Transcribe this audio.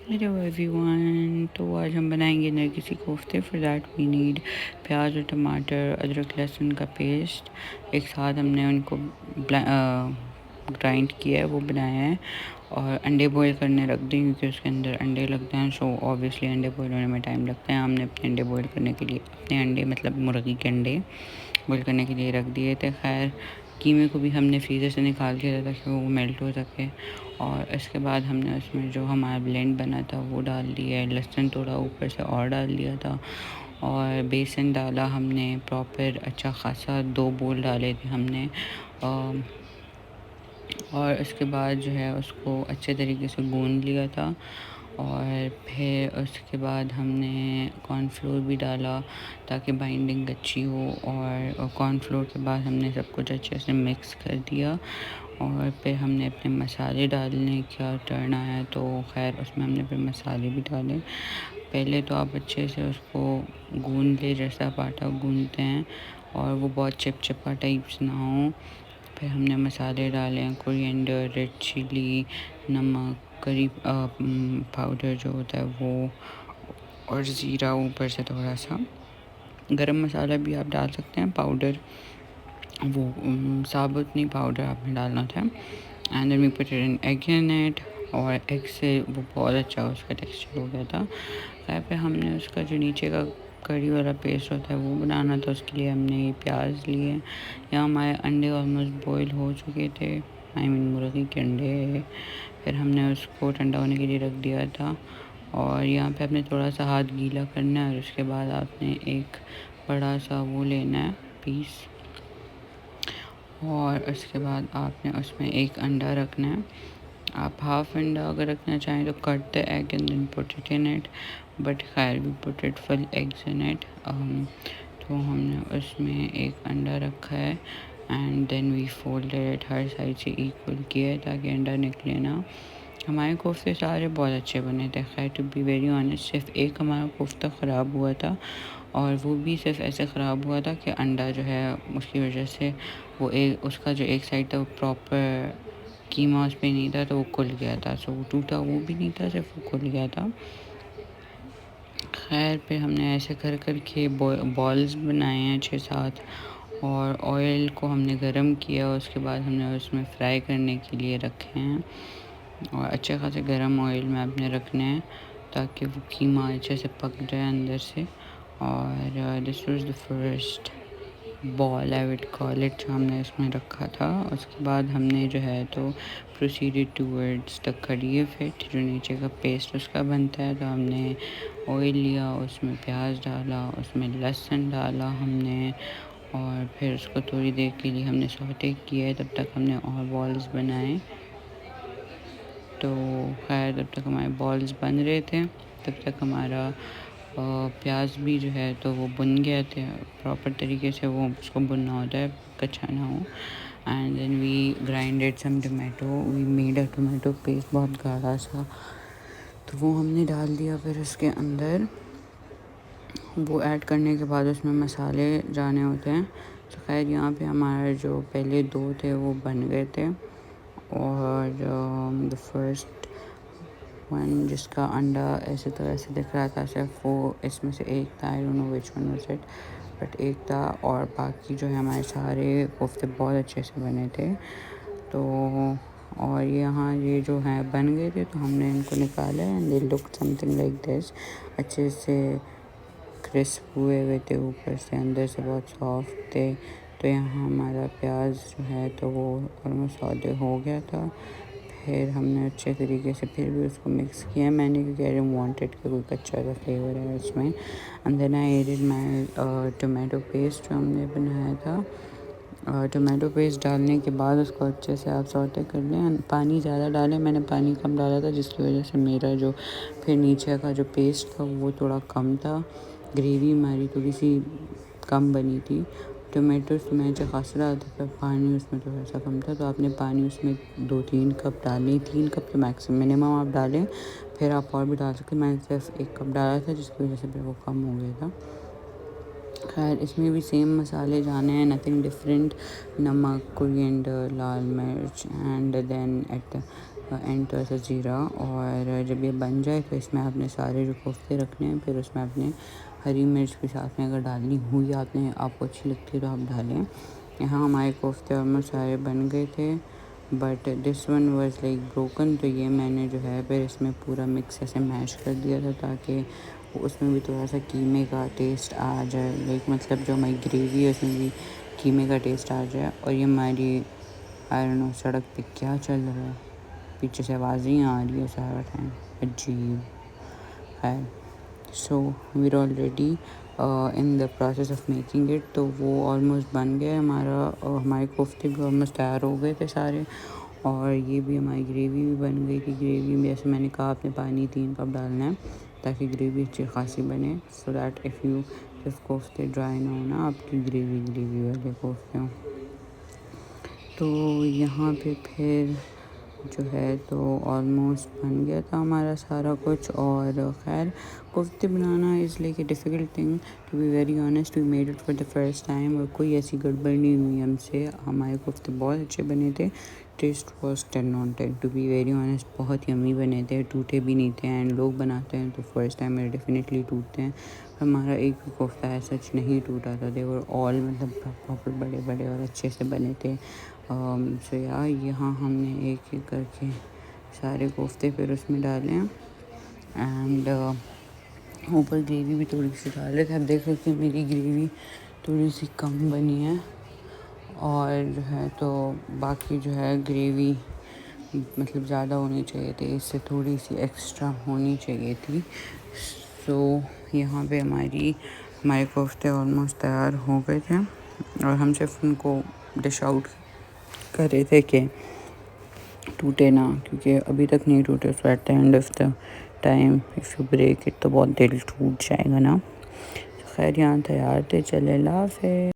Hello everyone. तो आज हम बनाएंगे नरगिसी कोफ्ते। फॉर दैट वी नीड प्याज और टमाटर, अदरक लहसुन का पेस्ट। एक साथ हमने उनको ग्राइंड किया है, वो बनाया है। और अंडे बॉईल करने रख दी क्योंकि उसके अंदर अंडे लगते हैं, सो ऑब्वियसली अंडे बॉईल होने में टाइम लगता है। हमने अपने अंडे बॉईल करने के लिए, अपने अंडे मतलब मुर्गी के अंडे बॉईल करने के लिए रख दिए थे। खैर, कीमे को भी हमने फ्रीज़र से निकाल दिया था ताकि वो मेल्ट हो सके। और इसके बाद हमने उसमें जो हमारा ब्लेंड बना था वो डाल दिया है, लहसुन थोड़ा ऊपर से और डाल दिया था, और बेसन डाला हमने प्रॉपर अच्छा खासा 2 बोल डाले थे हमने। और इसके बाद जो है उसको अच्छे तरीके से गूंद लिया था। और फिर उसके बाद हमने कॉर्नफ्लोर भी डाला ताकि बाइंडिंग अच्छी हो। और कॉर्नफ्लोर के बाद हमने सब कुछ अच्छे से मिक्स कर दिया। और फिर हमने अपने मसाले डालने का टर्न आया, तो खैर उसमें हमने फिर मसाले भी डाले। पहले तो आप अच्छे से उसको गूंद ले, जैसा आप आटा गूंदते हैं, और वो बहुत चिपचिपा टाइप्स ना हो। फिर हमने मसाले डाले हैं, कोरिएंडर, रेड चिली, नमक, करी पाउडर जो होता है वो, और ज़ीरा ऊपर से थोड़ा सा। गरम मसाला भी आप डाल सकते हैं, पाउडर वो साबुत नहीं, पाउडर आपने डालना था। And then we put it in egg in it, और एग से वो बहुत अच्छा उसका टेक्सचर हो गया था। खैर, पे हमने उसका जो नीचे का कड़ी वाला पेस्ट होता है वो बनाना था। उसके लिए हमने ये प्याज लिए। यहाँ हमारे अंडे ऑलमोस्ट बॉईल हो चुके थे, आई मीन मुर्गी के अंडे। फिर हमने उसको ठंडा होने के लिए रख दिया था। और यहाँ पे आपने थोड़ा सा हाथ गीला करना है, और उसके बाद आपने एक बड़ा सा वो लेना है पीस, और उसके बाद आपने उसमें एक अंडा रखना है। आप हाफ अंडा अगर रखना चाहें तो cut the egg and then put it in it, but खैर we put it full eggs in it. तो हमने उसमें एक अंडा रखा है, and then we folded it, हर साइड से इक्वल किया है ताकि अंडा निकले ना। हमारे कोफ्ते सारे बहुत अच्छे बने थे। खैर, टू बी वेरी ऑनेस्ट, सिर्फ एक हमारा कोफ्ता ख़राब हुआ था, और वो भी सिर्फ ऐसे ख़राब हुआ था कि अंडा जो है उसकी वजह से वो एक, उसका जो एक साइड था वो प्रॉपर कीमा उस पर नहीं था, तो वो खुल गया था। सो वो टूटा वो भी नहीं था, सिर्फ वो खुल गया था। खैर, पे हमने ऐसे कर कर के बॉल्स बनाए हैं 6-7, और ऑयल को हमने गरम किया। उसके बाद हमने उसमें फ्राई करने के लिए रखे हैं, और अच्छे खासे गरम ऑयल में आपने रखने हैं ताकि वो कीमा अच्छे से पक जाए अंदर से। और this was the first ball, I would call it, जो हमने इसमें रखा था। उसके बाद हमने जो है तो प्रोसीडेड टूवर्ड्स द कड़ी फिट, जो नीचे का पेस्ट उसका बनता है। तो हमने ऑयल लिया, उसमें प्याज डाला, उसमें लहसुन डाला हमने, और फिर उसको थोड़ी देर के लिए हमने सौटे किया। तब तक हमने और बॉल्स बनाए। तो खैर, तब तक हमारे बॉल्स बन रहे थे, तब तक हमारा प्याज भी जो है तो वो बुन गया थे प्रॉपर तरीके से। वो उसको भुनना होता है, कच्चा ना हो। And then we grinded some tomato, we made a tomato paste, बहुत गाढ़ा सा। तो वो हमने डाल दिया। फिर उसके अंदर वो ऐड करने के बाद उसमें मसाले जाने होते हैं। तो खैर, यहाँ पे हमारे जो पहले 2 थे वो बन गए थे। और द फर्स्ट वन, जिसका अंडा ऐसे तरह से दिख रहा था, सिर्फ वो इसमें से एक था। I don't know which one was it, but एक था। और बाकी जो है हमारे सारे कोफ्ते बहुत अच्छे से बने थे। तो और यहाँ ये जो है बन गए थे, तो हमने इनको निकाला and they look something like this. अच्छे से क्रिस्प हुए हुए थे, ऊपर से अंदर से बहुत सॉफ्ट थे। तो यहाँ हमारा प्याज जो है तो वो ऑलमोस्ट सौदे हो गया था। फिर हमने अच्छे तरीके से फिर भी उसको मिक्स किया मैंने, क्योंकि आई डिडंट वांट इट कि कोई कच्चा सा फ्लेवर है उसमें। And then I added my tomato paste जो हमने बनाया था। टोमेटो पेस्ट डालने के बाद उसको अच्छे से आप सौटे कर लें। पानी ज़्यादा डालें, मैंने पानी कम डाला था, जिसकी वजह से मेरा जो फिर नीचे का जो पेस्ट था वो थोड़ा कम था। ग्रेवी हमारी थोड़ी सी कम बनी थी। टोमेटोज़ तो मैं अच्छा खासा डाला था, पर पानी उसमें थोड़ा सा कम था। तो आपने पानी उसमें 2-3 कप डालें, 3 कप तो मैक्सिमम मिनिमम आप डालें। फिर आप और भी डाल सकते हैं। मैंने सिर्फ 1 कप डाला था, जिसकी वजह से फिर वो कम हो गया था। खैर, इसमें भी सेम मसाले जाने हैं, नथिंग डिफरेंट। नमक, कोरिएंडर, लाल मिर्च, एंड देन एट एंड थोड़ा सा ज़ीरा। और जब ये बन जाए तो इसमें आपने सारे जो कोफ्ते रखने हैं, फिर उसमें आपने हरी मिर्च भी साथ में अगर डालनी हुई आपको अच्छी लगती है तो आप डालें। यहाँ हमारे कोफ्ते ऑलमोस्ट सारे बन गए थे, but this one was like broken. तो ये मैंने जो है फिर इसमें पूरा मिक्स ऐसे मैश कर दिया था ताकि उसमें भी थोड़ा सा कीमे का टेस्ट आ जाए, लाइक मतलब जो हमारी ग्रेवी है उसमें भी कीमे का टेस्ट आ जाए। और ये हमारी आई डोंट नो सड़क पे क्या चल रहा है, पीछे से आवाज़ें आ रही है सारा टाइम, अजीब है। So we're already in the process of making it. तो वो ऑलमोस्ट बन गया हमारे कोफ्ते भी ऑलमोस्ट तैयार हो गए थे सारे। और ये भी हमारी ग्रेवी भी बन गई थी। ग्रेवी में जैसे मैंने कहा आपने पानी 3 कप डालना है ताकि ग्रेवी अच्छी खासी बने, सो दैट इफ़ यू सिर्फ कोफ्ते ड्राई ना हो ना, आपकी ग्रेवी वाले कोफ्ते हों। तो यहाँ पे फिर जो है तो ऑलमोस्ट बन गया था हमारा सारा कुछ। और खैर कोफ्ते बनाना is like a difficult thing, to be very honest. We made it for the first time और कोई ऐसी गड़बड़ नहीं हुई हमसे। हमारे कोफ्ते बहुत अच्छे बने थे, taste was 10/10 to be very honest. बहुत यम्मी बने थे, टूटे भी नहीं थे। एंड लोग बनाते हैं तो फर्स्ट टाइम में डेफिनेटली टूटते हैं, हमारा एक भी कोफ्ता है सच नहीं टूटा था। दे वर ऑल मतलब प्रॉपर बड़े बड़े और अच्छे से बने थे। सो यार यहाँ हमने एक एक करके सारे कोफ्ते फिर उसमें डाले हैं। एंड ऊपर ग्रेवी भी थोड़ी सी डाल रहे थे। आप देख सकते हैं मेरी ग्रेवी थोड़ी सी कम बनी है, और जो है तो बाकी जो है ग्रेवी मतलब ज़्यादा होनी चाहिए थी, इससे थोड़ी सी एक्स्ट्रा होनी चाहिए थी। सो यहाँ पे हमारे कोफ्ते ऑलमोस्ट तैयार हो गए थे और हम सिर्फ उनको डिश आउट कर रहे थे कि टूटे ना, क्योंकि अभी तक नहीं टूटे। So at the end of the time if you break it तो बहुत दिल टूट जाएगा ना। खैर यहाँ तैयार थे, चले ला फिर।